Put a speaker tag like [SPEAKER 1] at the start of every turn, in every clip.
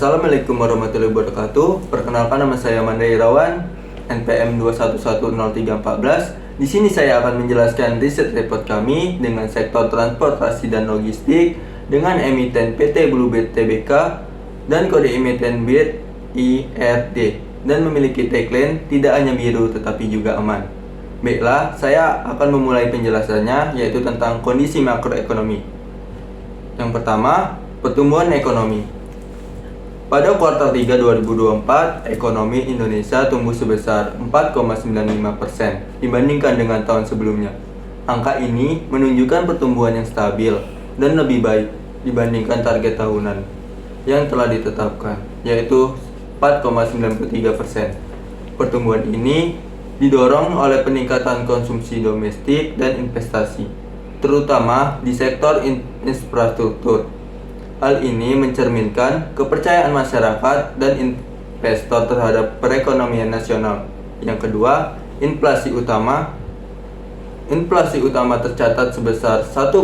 [SPEAKER 1] Assalamualaikum warahmatullahi wabarakatuh. Perkenalkan, nama saya Manda Irawan, NPM 2110314. Di sini saya akan menjelaskan riset report kami dengan sektor transportasi dan logistik dengan emiten PT Bluebird Tbk dan kode emiten BIRD IRD dan memiliki tagline tidak hanya biru tetapi juga aman. Baiklah, saya akan memulai penjelasannya, yaitu tentang kondisi makroekonomi. Yang pertama, pertumbuhan ekonomi. Pada kuartal 3 2024, ekonomi Indonesia tumbuh sebesar 4,95% dibandingkan dengan tahun sebelumnya. Angka ini menunjukkan pertumbuhan yang stabil dan lebih baik dibandingkan target tahunan yang telah ditetapkan, yaitu 4,93%. Pertumbuhan ini didorong oleh peningkatan konsumsi domestik dan investasi, terutama di sektor infrastruktur. Hal ini mencerminkan kepercayaan masyarakat dan investor terhadap perekonomian nasional. Yang kedua, inflasi utama. Inflasi utama tercatat sebesar 1,55%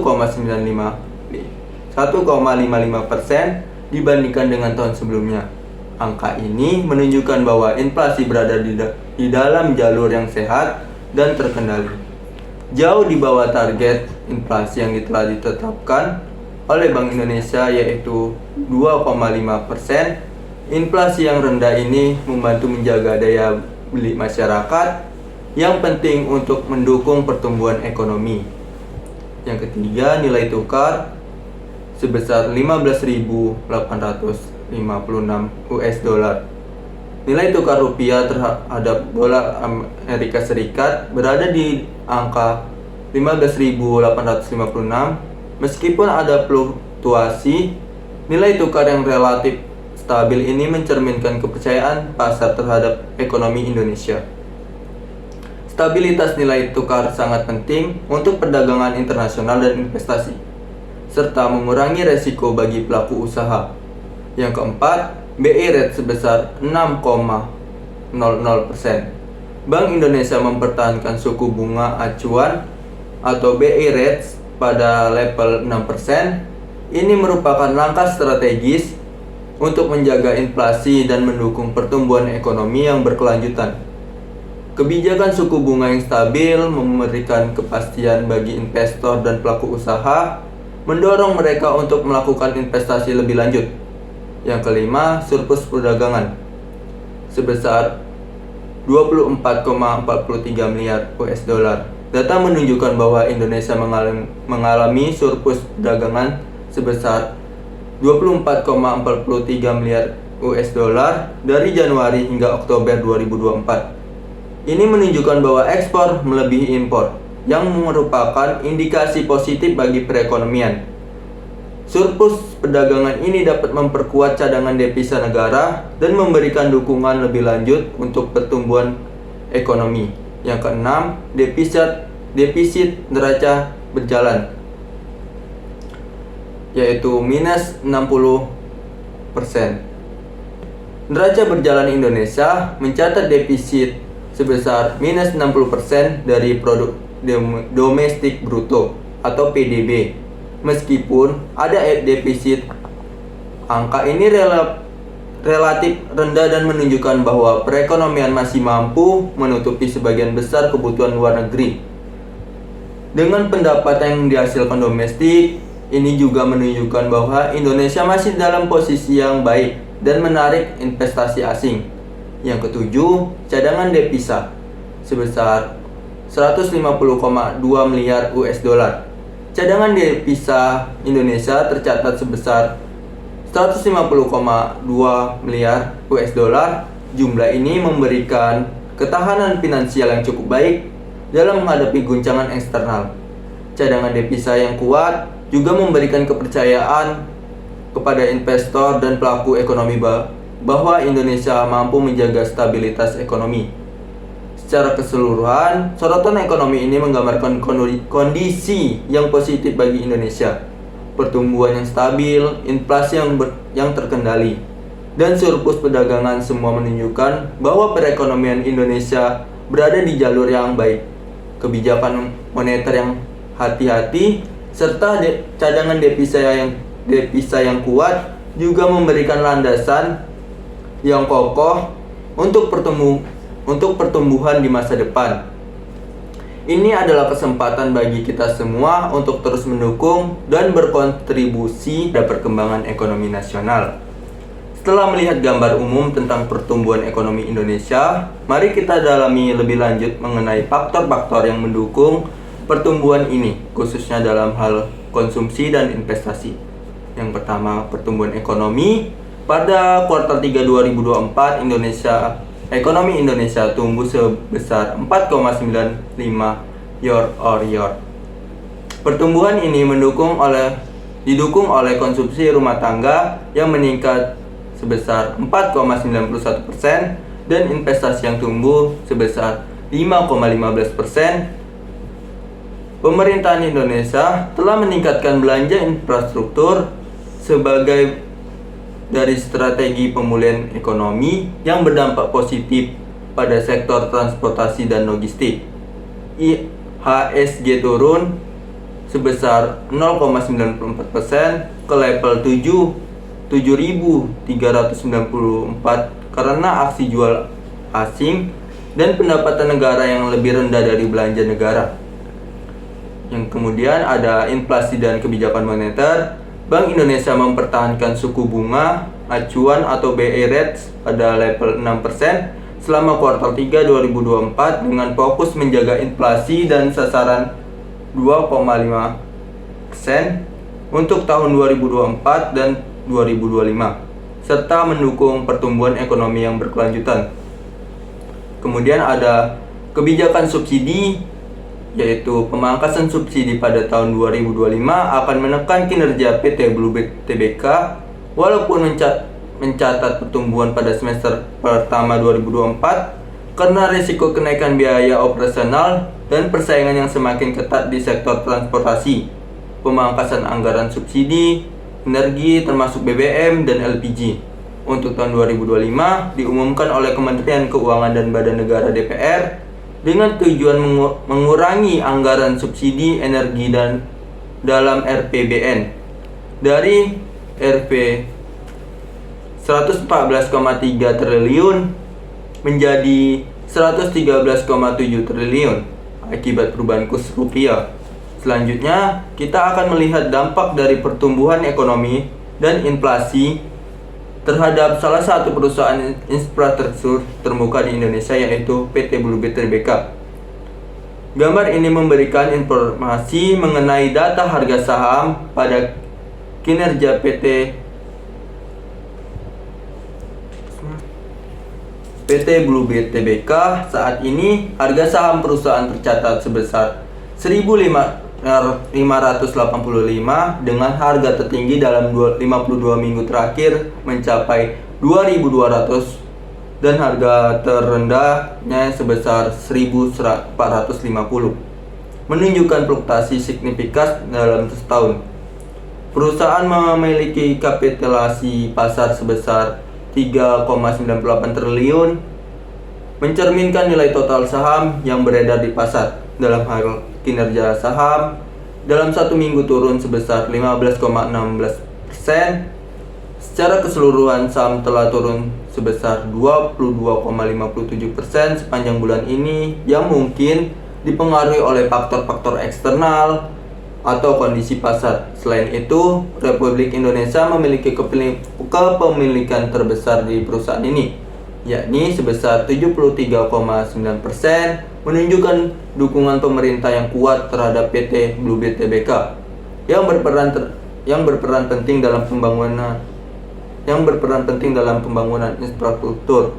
[SPEAKER 1] dibandingkan dengan tahun sebelumnya. Angka ini menunjukkan bahwa inflasi berada di dalam jalur yang sehat dan terkendali, jauh di bawah target inflasi yang telah ditetapkan oleh Bank Indonesia, yaitu 2,5%. Inflasi yang rendah ini membantu menjaga daya beli masyarakat yang penting untuk mendukung pertumbuhan ekonomi. Yang ketiga, nilai tukar sebesar 15.856 US dollar. Nilai tukar rupiah terhadap dolar Amerika Serikat berada di angka 15.856. Meskipun ada fluktuasi, nilai tukar yang relatif stabil ini mencerminkan kepercayaan pasar terhadap ekonomi Indonesia. Stabilitas nilai tukar sangat penting untuk perdagangan internasional dan investasi, serta mengurangi resiko bagi pelaku usaha. Yang keempat, BI rate sebesar 6,00%. Bank Indonesia mempertahankan suku bunga acuan atau BI rate pada level 6%. Ini merupakan langkah strategis untuk menjaga inflasi dan mendukung pertumbuhan ekonomi yang berkelanjutan. Kebijakan suku bunga yang stabil memberikan kepastian bagi investor dan pelaku usaha, mendorong mereka untuk melakukan investasi lebih lanjut. Yang kelima, surplus perdagangan sebesar 24,43 miliar US dollar. Data menunjukkan bahwa Indonesia mengalami surplus perdagangan sebesar 24,43 miliar US dollar dari Januari hingga Oktober 2024. Ini menunjukkan bahwa ekspor melebihi impor, yang merupakan indikasi positif bagi perekonomian. Surplus perdagangan ini dapat memperkuat cadangan devisa negara dan memberikan dukungan lebih lanjut untuk pertumbuhan ekonomi. Yang keenam, defisit neraca berjalan, yaitu minus 60%. Neraca berjalan Indonesia mencatat defisit sebesar minus 60% dari produk domestik bruto atau PDB. Meskipun ada defisit, angka ini relatif rendah dan menunjukkan bahwa perekonomian masih mampu menutupi sebagian besar kebutuhan luar negeri. Dengan pendapatan yang dihasilkan domestik, ini juga menunjukkan bahwa Indonesia masih dalam posisi yang baik dan menarik investasi asing. Yang ketujuh, cadangan devisa sebesar 150,2 miliar US dollar. Cadangan devisa Indonesia tercatat sebesar 150,2 miliar US dollar. Jumlah ini memberikan ketahanan finansial yang cukup baik dalam menghadapi guncangan eksternal. Cadangan devisa yang kuat juga memberikan kepercayaan kepada investor dan pelaku ekonomi bahwa Indonesia mampu menjaga stabilitas ekonomi. Secara keseluruhan, sorotan ekonomi ini menggambarkan kondisi yang positif bagi Indonesia. Pertumbuhan yang stabil, inflasi yang terkendali, dan surplus perdagangan semua menunjukkan bahwa perekonomian Indonesia berada di jalur yang baik. Kebijakan moneter yang hati-hati serta cadangan devisa yang kuat juga memberikan landasan yang kokoh untuk pertumbuhan di masa depan. Ini adalah kesempatan bagi kita semua untuk terus mendukung dan berkontribusi pada perkembangan ekonomi nasional. Setelah melihat gambar umum tentang pertumbuhan ekonomi Indonesia, mari kita dalami lebih lanjut mengenai faktor-faktor yang mendukung pertumbuhan ini, khususnya dalam hal konsumsi dan investasi. Yang pertama, pertumbuhan ekonomi. Pada kuartal 3 2024, ekonomi Indonesia tumbuh sebesar 4,95 year-over-year. Pertumbuhan ini didukung oleh konsumsi rumah tangga yang meningkat sebesar 4,91% dan investasi yang tumbuh sebesar 5,15%. Pemerintahan Indonesia telah meningkatkan belanja infrastruktur sebagai dari strategi pemulihan ekonomi yang berdampak positif pada sektor transportasi dan logistik. IHSG turun sebesar 0,94% ke level 7.394 karena aksi jual asing dan pendapatan negara yang lebih rendah dari belanja negara. Yang kemudian ada inflasi dan kebijakan moneter. Bank Indonesia mempertahankan suku bunga acuan atau BI Rate pada level 6% selama kuartal 3 2024 dengan fokus menjaga inflasi dan sasaran 2,5% untuk tahun 2024 dan 2025 serta mendukung pertumbuhan ekonomi yang berkelanjutan. Kemudian ada kebijakan subsidi, yaitu pemangkasan subsidi pada tahun 2025 akan menekan kinerja PT Bluebird Tbk walaupun mencatat pertumbuhan pada semester pertama 2024 karena risiko kenaikan biaya operasional dan persaingan yang semakin ketat di sektor transportasi. Pemangkasan anggaran subsidi energi termasuk BBM dan LPG untuk tahun 2025 diumumkan oleh Kementerian Keuangan dan Badan Negara DPR dengan tujuan mengurangi anggaran subsidi energi dan dalam RPBN dari Rp 114,3 triliun menjadi 113,7 triliun akibat perubahan kurs rupiah. Selanjutnya, kita akan melihat dampak dari pertumbuhan ekonomi dan inflasi terhadap salah satu perusahaan infrastruktur terbuka di Indonesia, yaitu PT Bluebird Tbk. Gambar ini memberikan informasi mengenai data harga saham pada kinerja PT Bluebird Tbk. Saat ini harga saham perusahaan tercatat sebesar 1.585 dengan harga tertinggi dalam 52 minggu terakhir mencapai 2.200 dan harga terendahnya sebesar 1.450, menunjukkan fluktuasi signifikan dalam setahun. Perusahaan memiliki kapitalisasi pasar sebesar 3,98 triliun, mencerminkan nilai total saham yang beredar di pasar. Dalam hal kinerja saham, dalam satu minggu turun sebesar 15,16%. Secara keseluruhan saham telah turun sebesar 22,57% sepanjang bulan ini, yang mungkin dipengaruhi oleh faktor-faktor eksternal atau kondisi pasar. Selain itu, Republik Indonesia memiliki kepemilikan terbesar di perusahaan ini, yakni sebesar 73,9%, menunjukkan dukungan pemerintah yang kuat terhadap PT Bluebird Tbk yang berperan penting dalam pembangunan infrastruktur.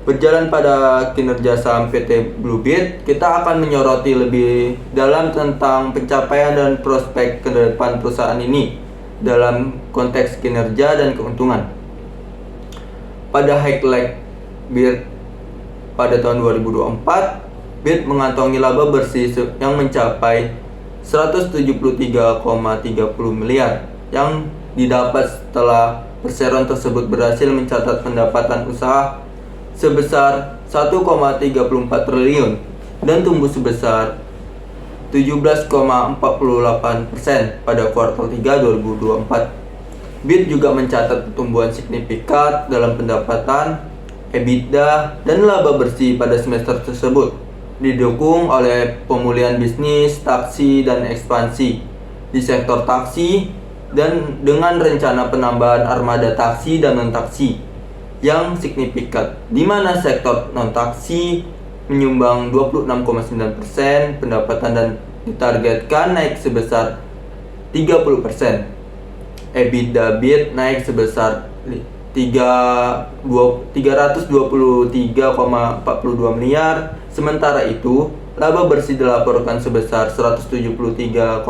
[SPEAKER 1] Berjalan pada kinerja saham PT Bluebird, kita akan menyoroti lebih dalam tentang pencapaian dan prospek ke depan perusahaan ini dalam konteks kinerja dan keuntungan. Pada highlight BIR pada tahun 2024, BIR mengantongi laba bersih yang mencapai 173,30 miliar yang didapat setelah perseroan tersebut berhasil mencatat pendapatan usaha sebesar 1,34 triliun dan tumbuh sebesar 17,48% pada kuartal 3 2024. BIT juga mencatat pertumbuhan signifikan dalam pendapatan, EBITDA, dan laba bersih pada semester tersebut, didukung oleh pemulihan bisnis taksi dan ekspansi di sektor taksi dan dengan rencana penambahan armada taksi dan non-taksi yang signifikan, di mana sektor non-taksi menyumbang 26,9% pendapatan dan ditargetkan naik sebesar 30%. EBITDA BIT naik sebesar 323,42 miliar. Sementara itu, laba bersih dilaporkan sebesar 173,30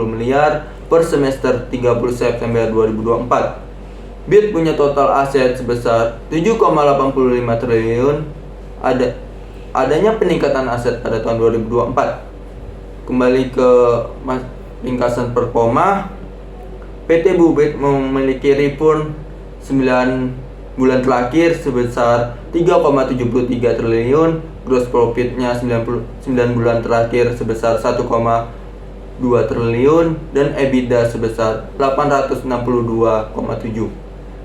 [SPEAKER 1] miliar per semester 30 September 2024. BIT punya total aset sebesar 7,85 triliun. Adanya peningkatan aset pada tahun 2024. Kembali ke ringkasan performa, PT Blue Bird memiliki return 9 bulan terakhir sebesar 3,73 triliun, gross profitnya 9 bulan terakhir sebesar 1,2 triliun, dan EBITDA sebesar 862,7,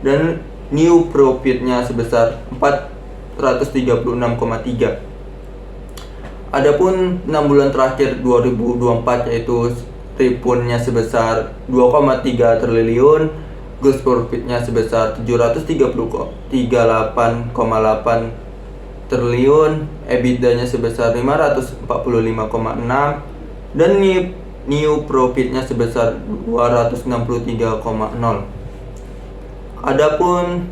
[SPEAKER 1] dan new profitnya sebesar 436,3. Adapun 6 bulan terakhir 2024 yaitu return-nya sebesar 2,3 triliun, gross profit-nya sebesar 738,8 triliun, EBITDA-nya sebesar 545,6, dan new profit-nya sebesar 263,0. Adapun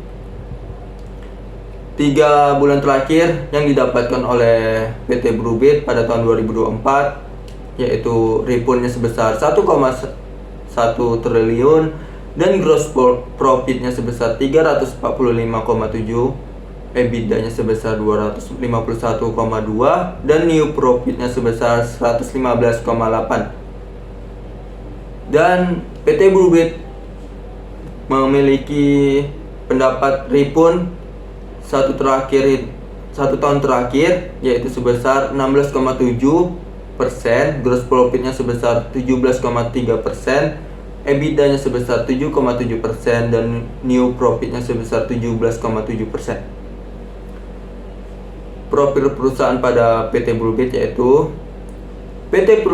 [SPEAKER 1] 3 bulan terakhir yang didapatkan oleh PT Blue Bird pada tahun 2024 yaitu return-nya sebesar 1,1 triliun dan gross profit-nya sebesar 345,7, EBITDA-nya sebesar 251,2, dan new profit-nya sebesar 115,8. Dan PT Blue Bird memiliki pendapat return satu tahun terakhir yaitu sebesar 16,7%, gross profitnya sebesar 17,3%, EBITDA-nya sebesar 7,7%, dan new profitnya sebesar 17,7%. Profil perusahaan pada PT Blue Bird yaitu PT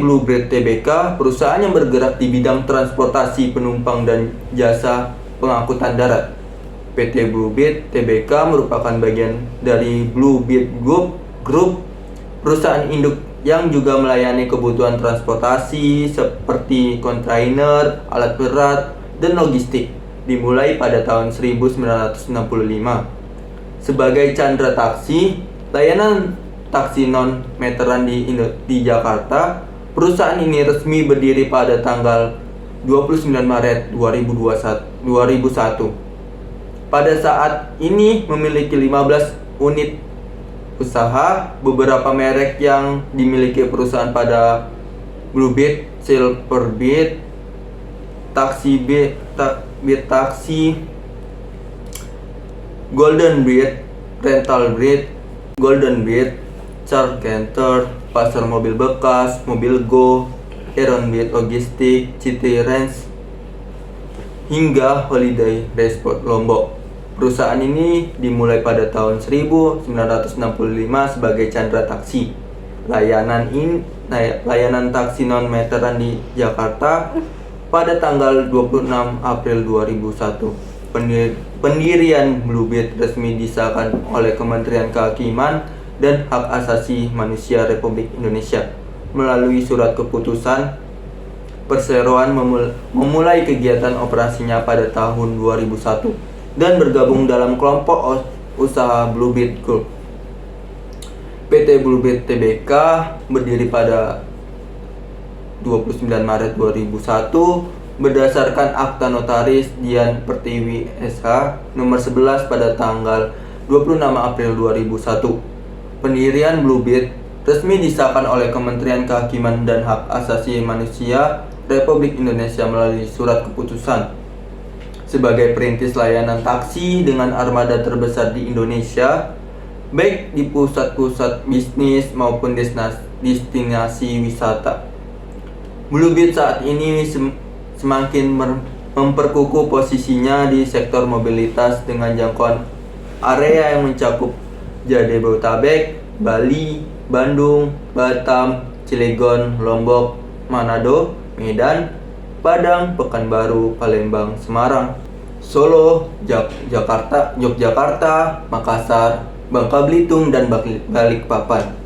[SPEAKER 1] Blue Bird Tbk, perusahaan yang bergerak di bidang transportasi penumpang dan jasa pengangkutan darat. PT Blue Bird Tbk merupakan bagian dari Blue Bird Group, perusahaan induk yang juga melayani kebutuhan transportasi seperti kontainer, alat berat, dan logistik, dimulai pada tahun 1965. Sebagai Chandra Taksi, layanan taksi non-meteran di Jakarta, perusahaan ini resmi berdiri pada tanggal 29 Maret 2001. Pada saat ini memiliki 15 unit usaha. Beberapa merek yang dimiliki perusahaan pada Blue Bird, Silver Bird, Taxi Bird Taxi, Golden Bird, Rental Bird, Golden Bird, Charge Center, Pasar Mobil Bekas, Mobil Go, Iron Bird Logistik, City Range, hingga Holiday Resort Lombok. Perusahaan ini dimulai pada tahun 1965 sebagai Chandra Taksi. Layanan taksi non-meteran di Jakarta pada tanggal 26 April 2001. Pendirian Blue Bird resmi disahkan oleh Kementerian Kehakiman dan Hak Asasi Manusia Republik Indonesia melalui surat keputusan perseroan memulai kegiatan operasinya pada tahun 2001 dan bergabung dalam kelompok usaha Blue Bird Group. PT Blue Bird Tbk berdiri pada 29 Maret 2001 berdasarkan Akta Notaris Dian Pertiwi SH nomor 11 pada tanggal 26 April 2001. Pendirian Blue Bird resmi disahkan oleh Kementerian Kehakiman dan Hak Asasi Manusia Republik Indonesia melalui surat keputusan. Sebagai perintis layanan taksi dengan armada terbesar di Indonesia, baik di pusat-pusat bisnis maupun destinasi wisata. Blue Bird saat ini semakin memperkukuh posisinya di sektor mobilitas dengan jangkauan area yang mencakup Jabodetabek, Bali, Bandung, Batam, Cilegon, Lombok, Manado, Medan, Padang, Pekanbaru, Palembang, Semarang, Solo, Jakarta, Yogyakarta, Makassar, Bangka Belitung, dan Balikpapan.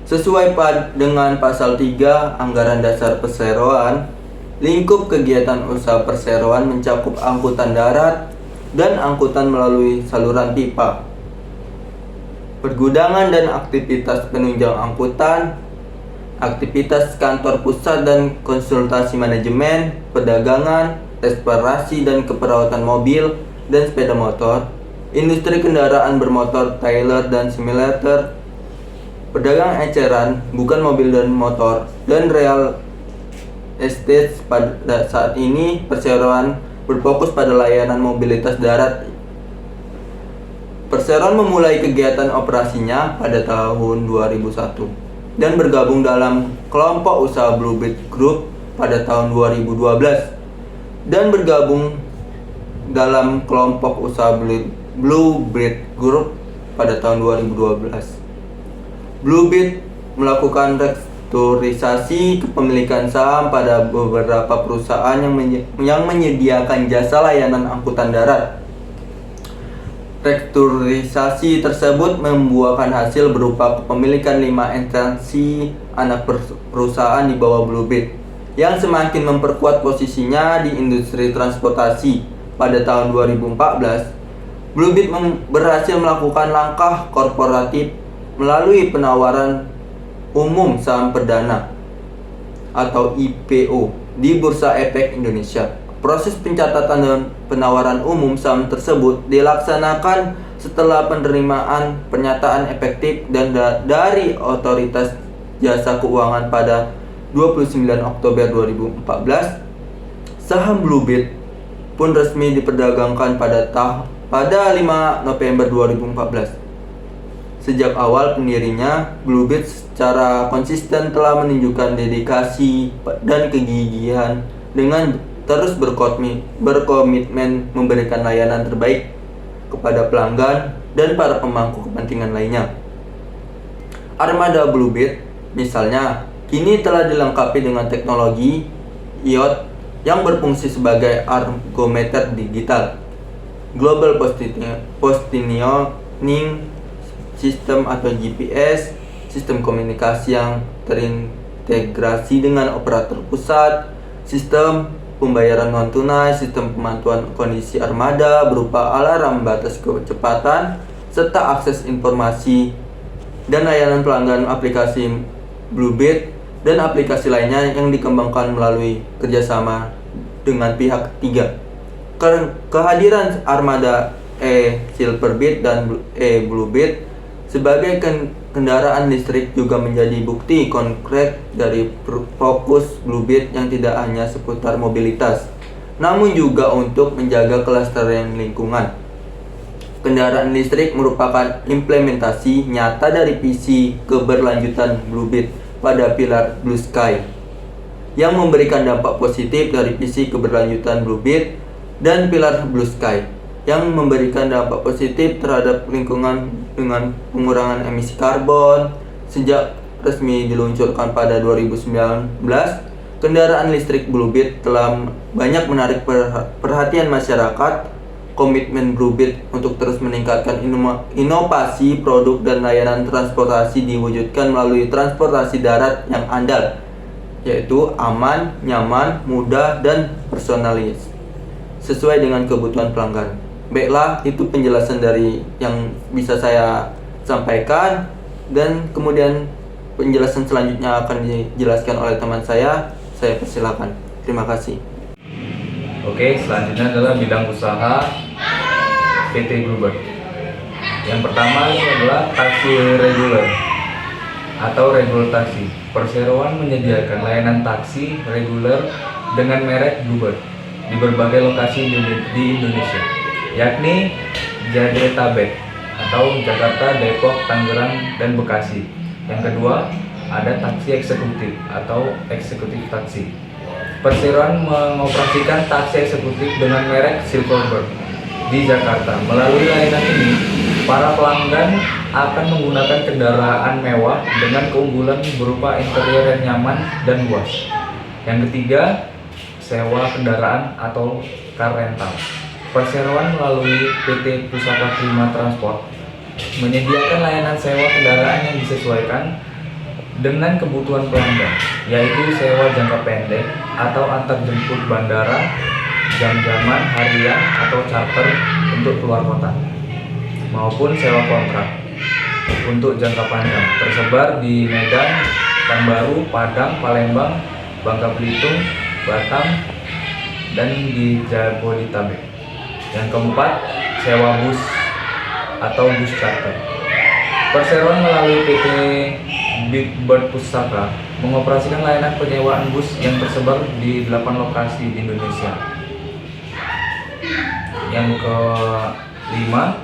[SPEAKER 1] Sesuai dengan pasal 3 Anggaran Dasar Perseroan, lingkup kegiatan usaha perseroan mencakup angkutan darat dan angkutan melalui saluran pipa, pergudangan dan aktivitas penunjang angkutan, aktivitas kantor pusat dan konsultasi manajemen, perdagangan, reparasi dan keperawatan mobil dan sepeda motor, industri kendaraan bermotor, trailer dan simulator, pedagang eceran, bukan mobil dan motor, dan real estate. Pada saat ini, perseroan berfokus pada layanan mobilitas darat. Perseroan memulai kegiatan operasinya pada tahun 2001 dan bergabung dalam kelompok usaha Bluebird Group pada tahun 2012 dan bergabung dalam kelompok usaha Bluebird Group pada tahun 2012. Bluebird melakukan restrukturisasi kepemilikan saham pada beberapa perusahaan yang menyediakan jasa layanan angkutan darat. Restrukturisasi tersebut membuahkan hasil berupa kepemilikan 5 instansi anak perusahaan di bawah Bluebird yang semakin memperkuat posisinya di industri transportasi. Pada tahun 2014, Bluebird berhasil melakukan langkah korporatif melalui penawaran umum saham perdana atau IPO di Bursa Efek Indonesia. Proses pencatatan dan penawaran umum saham tersebut dilaksanakan setelah penerimaan pernyataan efektif dan dari Otoritas Jasa Keuangan pada 29 Oktober 2014. Saham Bluebird pun resmi diperdagangkan pada 5 November 2014. Sejak awal pendirinya, Bluebird secara konsisten telah menunjukkan dedikasi dan kegigihan dengan terus berkomitmen memberikan layanan terbaik kepada pelanggan dan para pemangku kepentingan lainnya. Armada Bluebird, misalnya, kini telah dilengkapi dengan teknologi IoT yang berfungsi sebagai argometer digital, Global Positioning System atau GPS, sistem komunikasi yang terintegrasi dengan operator pusat, sistem pembayaran non tunai, sistem pemantauan kondisi armada berupa alarm batas kecepatan, serta akses informasi dan layanan pelanggan aplikasi Bluebird dan aplikasi lainnya yang dikembangkan melalui kerjasama dengan pihak ketiga. Kehadiran armada Silverbird dan Bluebird sebagai kendaraan listrik juga menjadi bukti konkret dari fokus Bluebird yang tidak hanya seputar mobilitas, namun juga untuk menjaga kelestarian lingkungan. Kendaraan listrik merupakan implementasi nyata dari visi keberlanjutan Bluebird pada pilar Blue Sky, yang memberikan dampak positif dari visi keberlanjutan Bluebird dan pilar Blue Sky yang memberikan dampak positif terhadap lingkungan dengan pengurangan emisi karbon. Sejak resmi diluncurkan pada 2019, kendaraan listrik Bluebird telah banyak menarik perhatian masyarakat. Komitmen Bluebird untuk terus meningkatkan inovasi produk dan layanan transportasi diwujudkan melalui transportasi darat yang andal, yaitu aman, nyaman, mudah, dan personalis sesuai dengan kebutuhan pelanggan. Baiklah, itu penjelasan dari yang bisa saya sampaikan, dan kemudian penjelasan selanjutnya akan dijelaskan oleh teman saya. Saya persilakan. Terima kasih.
[SPEAKER 2] Oke, selanjutnya adalah bidang usaha PT Bluebird. Yang pertama ini adalah taksi reguler atau reguler taksi. Perseroan menyediakan layanan taksi reguler dengan merek Bluebird di berbagai lokasi di Indonesia, yakni Jabodetabek atau Jakarta, Depok, Tangerang, dan Bekasi. Yang kedua, ada taksi eksekutif atau eksekutif taksi. Perseroan mengoperasikan taksi eksekutif dengan merek Silverbird di Jakarta. Melalui layanan ini, para pelanggan akan menggunakan kendaraan mewah dengan keunggulan berupa interior yang nyaman dan luas. Yang ketiga, sewa kendaraan atau car rental. Perseroan melalui PT Pusaka Prima Transport menyediakan layanan sewa kendaraan yang disesuaikan dengan kebutuhan pelanggan, yaitu sewa jangka pendek atau antar jemput bandara, jam-jaman harian atau charter untuk keluar kota, maupun sewa kontrak untuk jangka panjang tersebar di Medan, Pekanbaru, Padang, Palembang, Bangka Belitung, Batam, dan di Jabodetabek. Yang keempat, sewa bus atau bus charter. Perseroan melalui PT Big Bird Pusaka mengoperasikan layanan penyewaan bus yang tersebar di 8 lokasi di Indonesia. Yang kelima,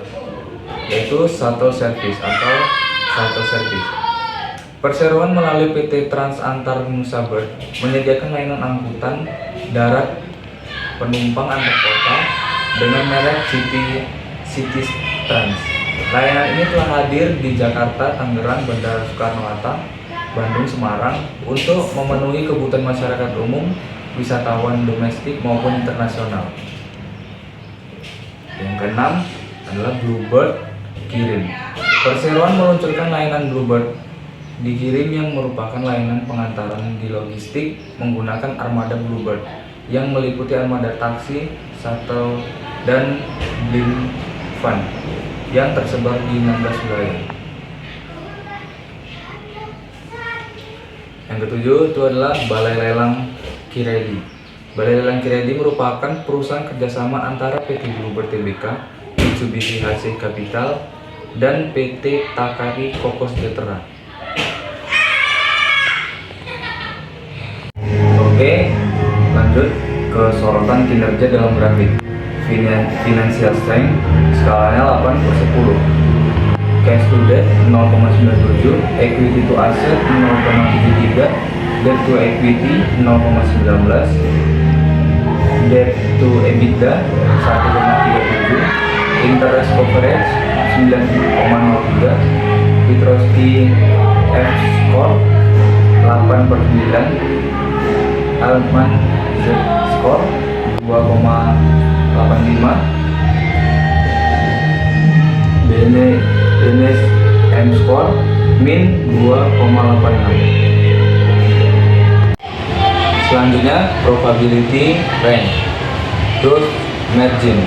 [SPEAKER 2] yaitu shuttle service atau shuttle service. Perseroan melalui PT Trans Antar Nusa Bird menyediakan layanan angkutan darat penumpang antar kota dengan merek City Trans. Layanan ini telah hadir di Jakarta, Tangerang, Bandara Soekarno-Hatta, Bandung, Semarang untuk memenuhi kebutuhan masyarakat umum, wisatawan domestik maupun internasional. Yang keenam adalah Bluebird Kirim. Perseroan meluncurkan layanan Bluebird Dikirim yang merupakan layanan pengantaran di logistik menggunakan armada Bluebird yang meliputi armada taksi, shuttle, dan blim van yang tersebar di 16 wilayah. Yang ketujuh itu adalah Balai Lelang Kiredi. Balai Lelang Kiredi merupakan perusahaan kerjasama antara PT Bluebird Tbk, Mitsubishi HC Capital, dan PT Takari Koko Sejahtera. Oke, lanjut ke sorotan kinerja dalam grafik. Financial strength skalanya 8/10, cash to debt 0,97, equity to asset 0,73, debt to equity 0,19, debt to EBITDA 1,37, interest coverage 9,03, Petrosky F score 8/9, Altman Z score 2,85, BNS M score min 2,86. Selanjutnya probability range, growth margin,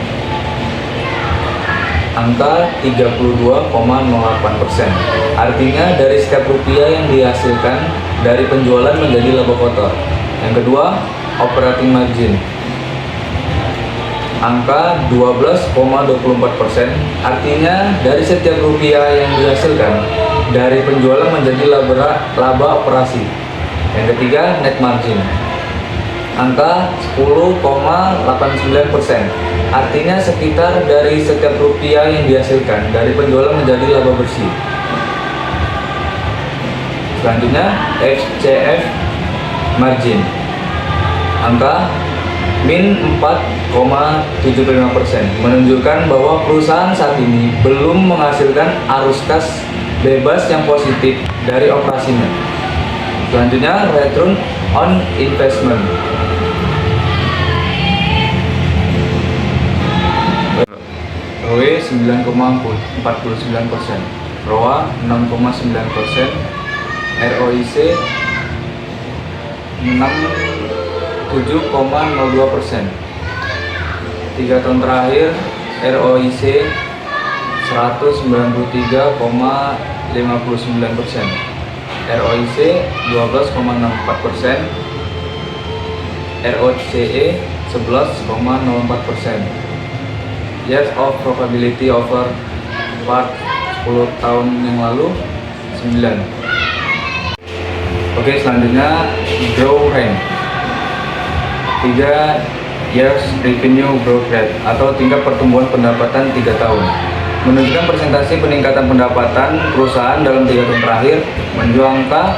[SPEAKER 2] angka 32,08%. Artinya dari setiap rupiah yang dihasilkan dari penjualan menjadi laba kotor. Yang kedua, operating margin, angka 12,24%. Artinya dari setiap rupiah yang dihasilkan dari penjualan menjadi laba operasi. Yang ketiga, net margin, angka 10,89%. Artinya sekitar dari setiap rupiah yang dihasilkan dari penjualan menjadi laba bersih. Selanjutnya, FCF margin, angka min 4,75%, menunjukkan bahwa perusahaan saat ini belum menghasilkan arus kas bebas yang positif dari operasinya. Selanjutnya, return on investment, ROE 9,49%, ROA 6,9%, ROIC 7,02%. 3 tahun terakhir ROIC 193,59%, ROIC 12,64%, ROCE 11,04%. Years of probability over part 10 tahun yang lalu 9. Oke, selanjutnya grow rank. 3 years revenue growth rate atau tingkat pertumbuhan pendapatan 3 tahun, menunjukkan presentasi peningkatan pendapatan perusahaan dalam 3 tahun terakhir menuju angka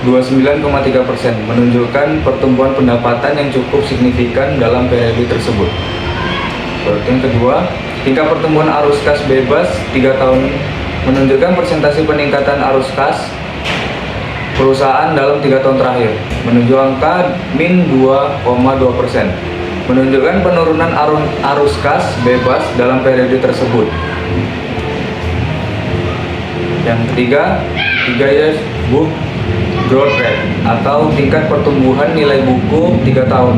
[SPEAKER 2] 29,3%, menunjukkan pertumbuhan pendapatan yang cukup signifikan dalam periode tersebut. Yang kedua, tingkat pertumbuhan arus kas bebas 3 tahun menunjukkan persentase peningkatan arus kas perusahaan dalam 3 tahun terakhir, menuju angka min 2,2%, menunjukkan penurunan arus kas bebas dalam periode tersebut. Yang ketiga, 3 years book growth rate atau tingkat pertumbuhan nilai buku 3 tahun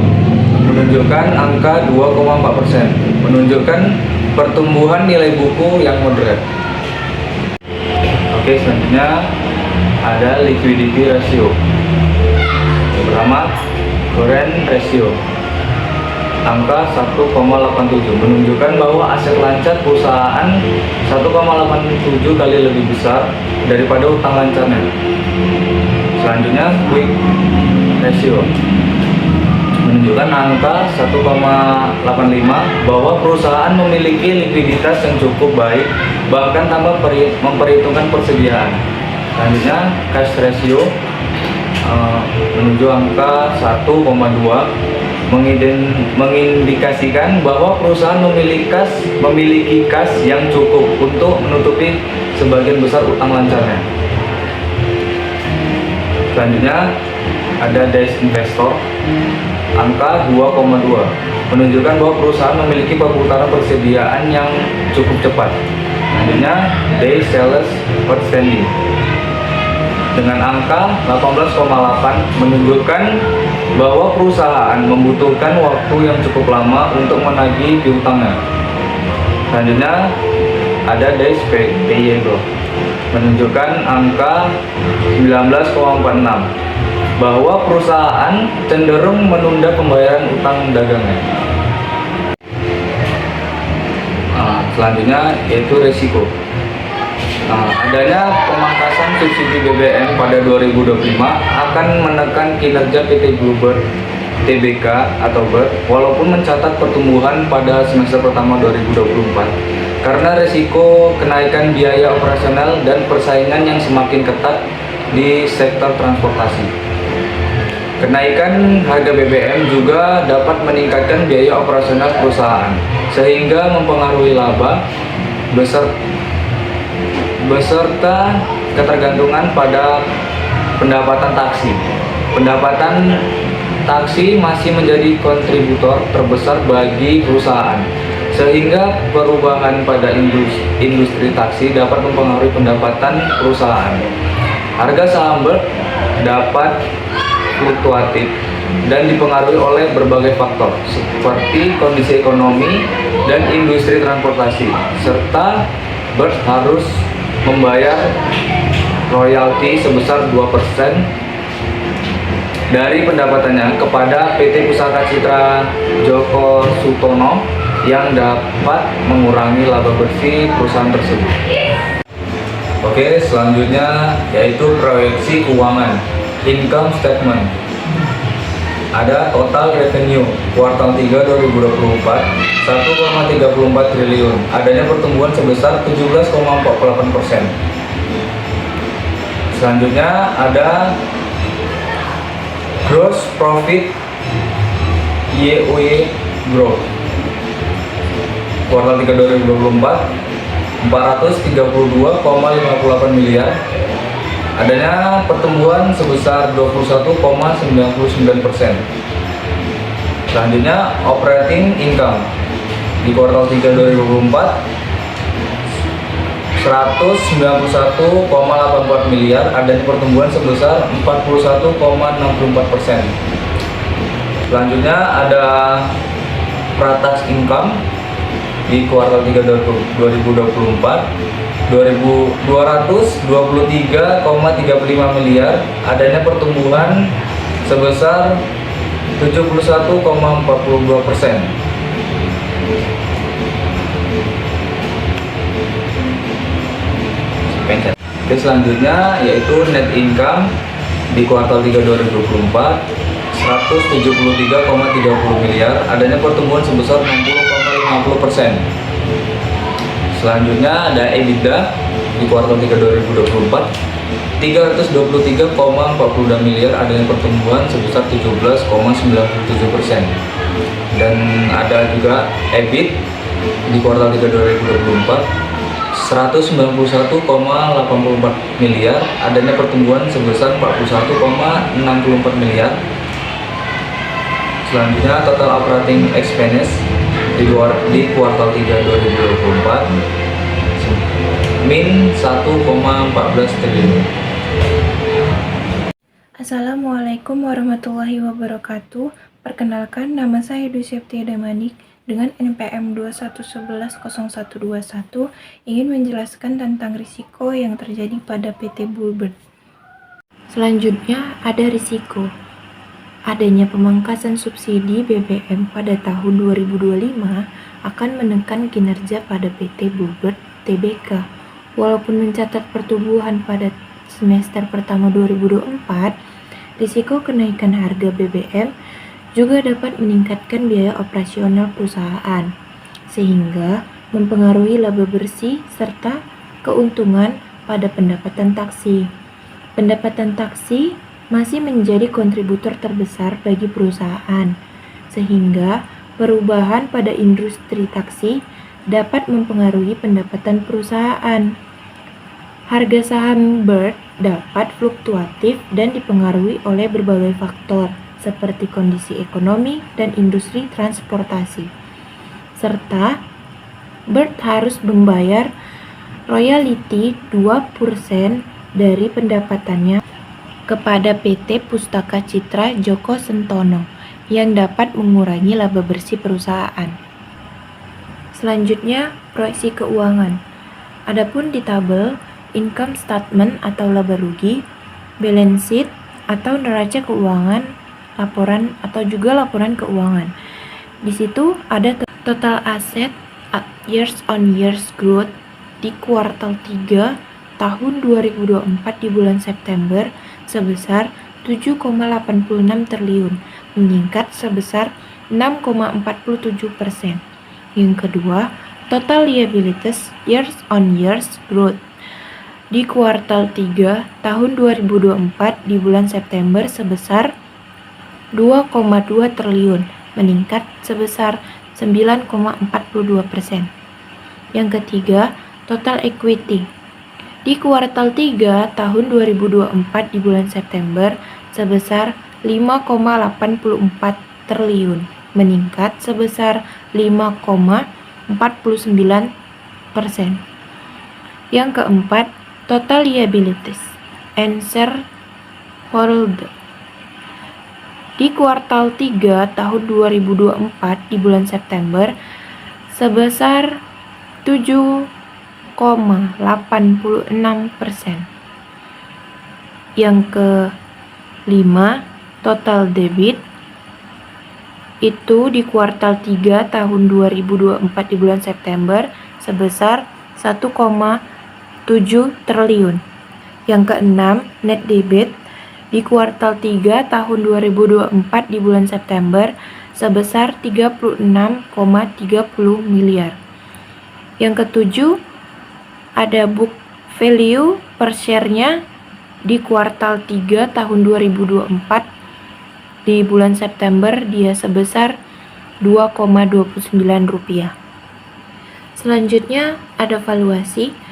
[SPEAKER 2] menunjukkan angka 2,4%, menunjukkan pertumbuhan nilai buku yang moderat. Oke, selanjutnya ada liquidity ratio. Yang pertama, current ratio angka 1,87 menunjukkan bahwa aset lancar perusahaan 1,87 kali lebih besar daripada utang lancarnya. Selanjutnya, quick ratio menunjukkan angka 1,85 bahwa perusahaan memiliki likuiditas yang cukup baik bahkan tanpa memperhitungkan persediaan. Selanjutnya, cash ratio menuju angka 1,2 mengindikasikan bahwa perusahaan memiliki kas yang cukup untuk menutupi sebagian besar utang lancarnya. Selanjutnya ada days investor angka 2,2 menunjukkan bahwa perusahaan memiliki perputaran persediaan yang cukup cepat. Selanjutnya day sales outstanding dengan angka 18,8 menunjukkan bahwa perusahaan membutuhkan waktu yang cukup lama untuk menagih piutangnya. Selanjutnya ada days payable menunjukkan angka 19,46 bahwa perusahaan cenderung menunda pembayaran utang dagangnya. Selanjutnya yaitu risiko. Adanya pemangkasan subsidi BBM pada 2025 akan menekan kinerja PT Bluebird Tbk atau BIRT walaupun mencatat pertumbuhan pada semester pertama 2024 karena risiko kenaikan biaya operasional dan persaingan yang semakin ketat di sektor transportasi. Kenaikan harga BBM juga dapat meningkatkan biaya operasional perusahaan sehingga mempengaruhi laba beserta ketergantungan pada pendapatan taksi. Pendapatan taksi masih menjadi kontributor terbesar bagi perusahaan, sehingga perubahan pada industri taksi dapat mempengaruhi pendapatan perusahaan. Harga saham BIRT dapat fluktuatif dan dipengaruhi oleh berbagai faktor seperti kondisi ekonomi dan industri transportasi, serta BIRT harus membayar royalti sebesar 2% dari pendapatannya kepada PT Pusaka Citra Djoko Sutono yang dapat mengurangi laba bersih perusahaan tersebut. Oke, selanjutnya yaitu proyeksi keuangan, income statement. Ada total revenue kuartal 3 2024 1,34 triliun. Adanya pertumbuhan sebesar 17,48%. Selanjutnya ada gross profit YoY growth kuartal 3 2024 432,58 miliar. Adanya pertumbuhan sebesar 21,99%. Selanjutnya operating income di kuartal 3 2024 191,84 miliar, adanya pertumbuhan sebesar 41,64%. Selanjutnya ada pre-tax income di kuartal 3 2024 223,35 miliar, adanya pertumbuhan sebesar 71,42%. Oke, selanjutnya yaitu net income di kuartal 3 2024 173,30 miliar, adanya pertumbuhan sebesar 60,50%. Selanjutnya ada EBITDA di kuartal 3 2024 323,42 miliar adanya pertumbuhan sebesar 17,97%. Dan ada juga EBIT di kuartal 3 2024 191,84 miliar adanya pertumbuhan sebesar 41,64 miliar. Selanjutnya total operating expense di kuartal 3 2024 min 1,14 triliun.
[SPEAKER 3] Assalamualaikum warahmatullahi wabarakatuh. Perkenalkan, nama saya Dwi Septia Damanik dengan NPM 21110121 ingin menjelaskan tentang risiko yang terjadi pada PT Bluebird. Selanjutnya ada risiko adanya pemangkasan subsidi BBM pada tahun 2025 akan menekan kinerja pada PT Bluebird Tbk. Walaupun mencatat pertumbuhan pada semester pertama 2024, risiko kenaikan harga BBM juga dapat meningkatkan biaya operasional perusahaan, sehingga mempengaruhi laba bersih serta keuntungan pada pendapatan taksi. Pendapatan taksi masih menjadi kontributor terbesar bagi perusahaan, sehingga perubahan pada industri taksi dapat mempengaruhi pendapatan perusahaan. Harga saham Bird dapat fluktuatif dan dipengaruhi oleh berbagai faktor seperti kondisi ekonomi dan industri transportasi. Serta Bird harus membayar royalti 2% dari pendapatannya kepada PT Pustaka Citra Djoko Sentono yang dapat mengurangi laba bersih perusahaan. Selanjutnya, proyeksi keuangan. Adapun di tabel income statement atau laba rugi, balance sheet atau neraca keuangan, laporan atau juga laporan keuangan. Di situ ada total aset years on years growth di kuartal 3 tahun 2024 di bulan September sebesar 7,86 triliun, meningkat sebesar 6,47%. Yang kedua, total liabilities years on years growth di kuartal 3 tahun 2024 di bulan September sebesar 2,2 triliun, meningkat sebesar 9,42%. Yang ketiga, total equity di kuartal 3 tahun 2024 di bulan September sebesar 5,84 triliun, meningkat sebesar 5,49%. Yang keempat, total liabilities and shareholder di kuartal 3 tahun 2024 di bulan September sebesar 7,86%. Yang kelima, total debit itu di kuartal 3 tahun 2024 di bulan September sebesar 1,7 triliun. Yang keenam, net debit di kuartal 3 tahun 2024 di bulan September sebesar 36,30 miliar. Yang ketujuh, ada book value per share-nya di kuartal 3 tahun 2024 di bulan September dia sebesar 2,29 rupiah. Selanjutnya ada valuasi.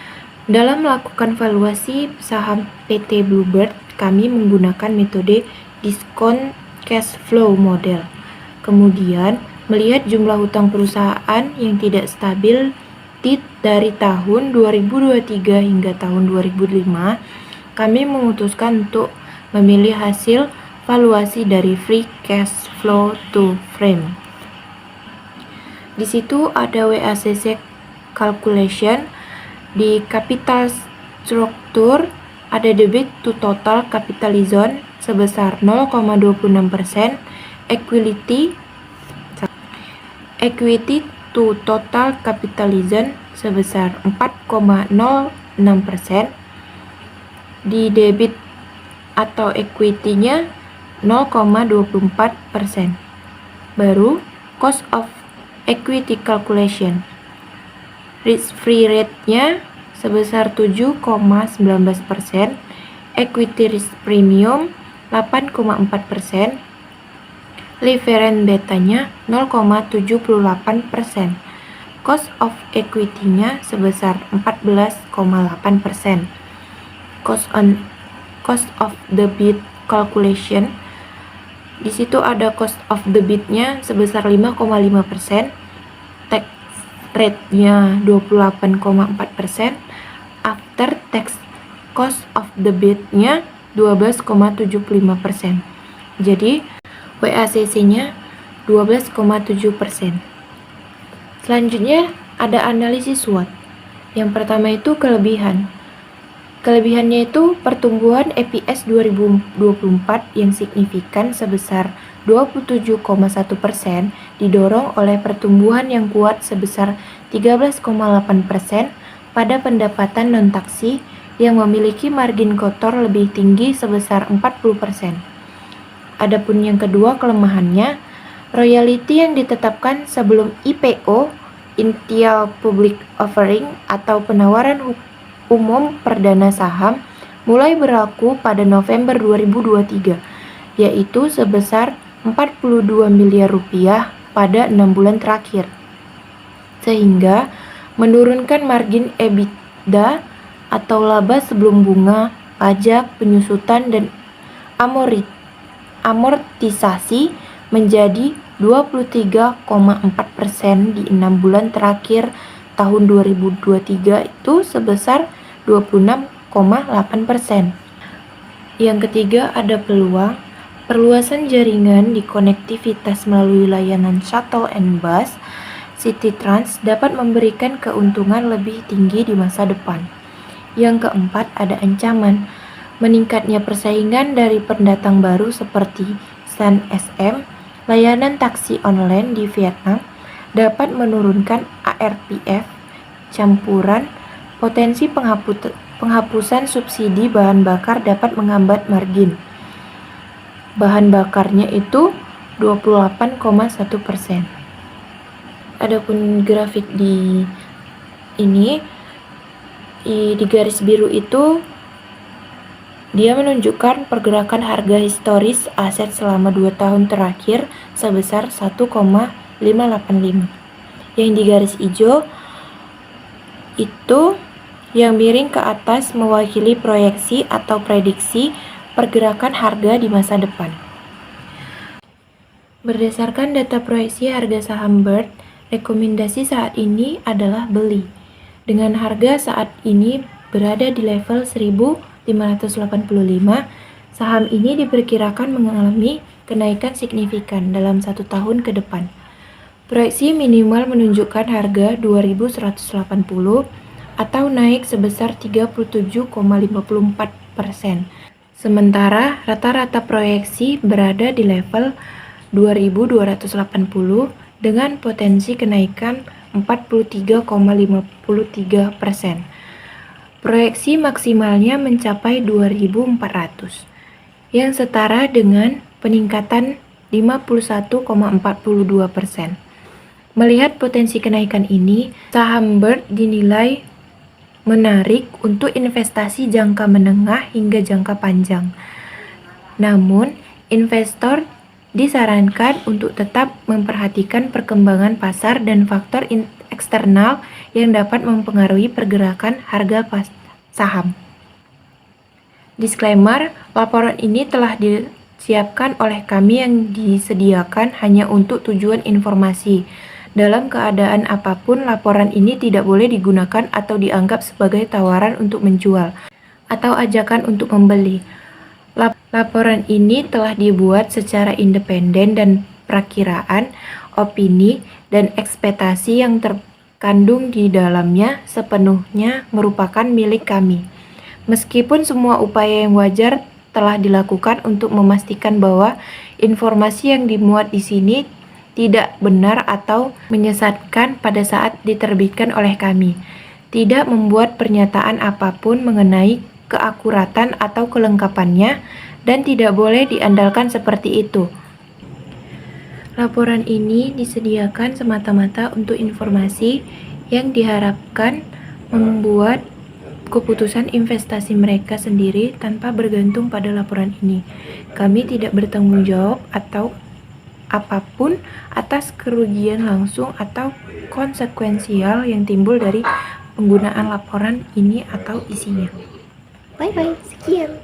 [SPEAKER 3] Dalam melakukan valuasi saham PT Bluebird, kami menggunakan metode discount cash flow model. Kemudian, melihat jumlah hutang perusahaan yang tidak stabil dari tahun 2023 hingga tahun 2005, kami memutuskan untuk memilih hasil valuasi dari free cash flow to frame. Di situ ada WACC calculation. Di capital structure ada debit to total capitalization sebesar 0,26%, equity to total capitalization sebesar 4,06%. Di debit atau equity-nya 0,24%. Baru cost of equity calculation. Risk free rate-nya sebesar 7,19%, equity risk premium 8,4%, leverage betanya 0,78%, cost of equity-nya sebesar 14,8%, cost of the bid calculation, di situ ada cost of the bid-nya sebesar 5,5%, tax rate-nya 28,4%, after tax cost of the bid-nya 12,75%. Jadi WACC-nya 12,7%. Selanjutnya ada analisis SWOT. Yang pertama itu kelebihan. Kelebihannya itu pertumbuhan EPS 2024 yang signifikan sebesar 27,1% didorong oleh pertumbuhan yang kuat sebesar 13,8% pada pendapatan non-taksi yang memiliki margin kotor lebih tinggi sebesar 40%. Adapun yang kedua kelemahannya, royalti yang ditetapkan sebelum IPO, Initial Public Offering atau penawaran umum perdana saham mulai berlaku pada November 2023, yaitu sebesar 42 miliar rupiah pada 6 bulan terakhir, sehingga menurunkan margin EBITDA atau laba sebelum bunga, pajak, penyusutan, dan amortisasi menjadi 23,4% di 6 bulan terakhir tahun 2023 itu sebesar 26,8%. Yang ketiga ada peluang. Perluasan jaringan di konektivitas melalui layanan shuttle and bus CityTrans dapat memberikan keuntungan lebih tinggi di masa depan. Yang keempat ada ancaman. Meningkatnya persaingan dari pendatang baru seperti Sun SM, layanan taksi online di Vietnam, dapat menurunkan ARPF campuran. Potensi penghapusan subsidi bahan bakar dapat menghambat margin. Bahan bakarnya itu 28,1%. Adapun grafik di garis biru itu dia menunjukkan pergerakan harga historis aset selama 2 tahun terakhir sebesar 1,585. Yang di garis hijau itu yang miring ke atas mewakili proyeksi atau prediksi pergerakan harga di masa depan. Berdasarkan data proyeksi harga saham BIRT, rekomendasi saat ini adalah beli. Dengan harga saat ini berada di level 1.585, saham ini diperkirakan mengalami kenaikan signifikan dalam 1 tahun ke depan. Proyeksi minimal menunjukkan harga 2.180 atau naik sebesar 37,54%. Sementara rata-rata proyeksi berada di level 2.280 dengan potensi kenaikan 43,53%. Proyeksi maksimalnya mencapai 2.400, yang setara dengan peningkatan 51,42%. Melihat potensi kenaikan ini, saham BIRT dinilai menarik untuk investasi jangka menengah hingga jangka panjang. Namun, investor disarankan untuk tetap memperhatikan perkembangan pasar dan faktor eksternal yang dapat mempengaruhi pergerakan harga saham. Disclaimer, laporan ini telah disiapkan oleh kami yang disediakan hanya untuk tujuan informasi. Dalam keadaan apapun, laporan ini tidak boleh digunakan atau dianggap sebagai tawaran untuk menjual atau ajakan untuk membeli. Laporan ini telah dibuat secara independen dan perakiraan, opini, dan ekspektasi yang terkandung di dalamnya sepenuhnya merupakan milik kami. Meskipun semua upaya yang wajar telah dilakukan untuk memastikan bahwa informasi yang dimuat di sini tidak benar atau menyesatkan pada saat diterbitkan oleh kami, tidak membuat pernyataan apapun mengenai keakuratan atau kelengkapannya, dan tidak boleh diandalkan seperti itu. Laporan ini disediakan semata-mata untuk informasi yang diharapkan membuat keputusan investasi mereka sendiri tanpa bergantung pada laporan ini. Kami tidak bertanggung jawab atau apapun atas kerugian langsung atau konsekuensial yang timbul dari penggunaan laporan ini atau isinya.
[SPEAKER 4] Bye bye, sekian.